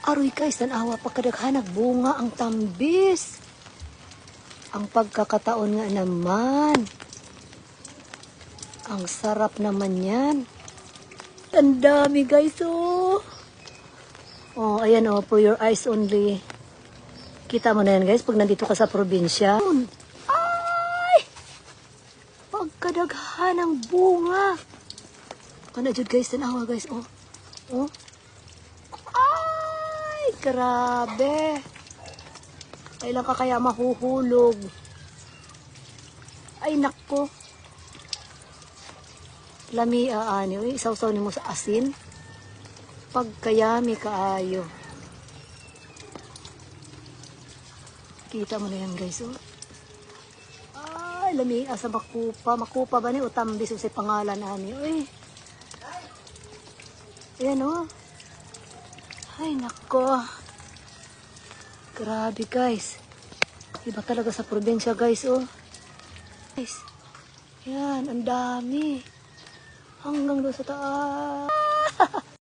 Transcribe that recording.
Aroy guys, tanawa pa kadaghanag bunga ang tambis. Ang pagkakataon nga naman. Ang sarap naman yan. Ang dami guys, oh. Oh, ayan oh, for your eyes only. Kita mo na yan guys, pag nandito ka sa probinsya. Ay! Pagkadaghanang bunga. Kana jud guys, tanawa guys, oh. Oh. Ay, grabe. Kailan ka kaya mahuhulog? Ay, nako. Lami ani, isaw-saw nimo sa asin. Pagkayami kaayo. Kita mo na yan guys, oh. Ay, lami asa makupa. Makupa ba ni utambis sa pangalan ani? Uy. Ayan, oh. Ay, nako. Grabe guys. Iba talaga sa probinsya guys, oh. Guys. Yan, ang dami. Hanggang doon sa taas.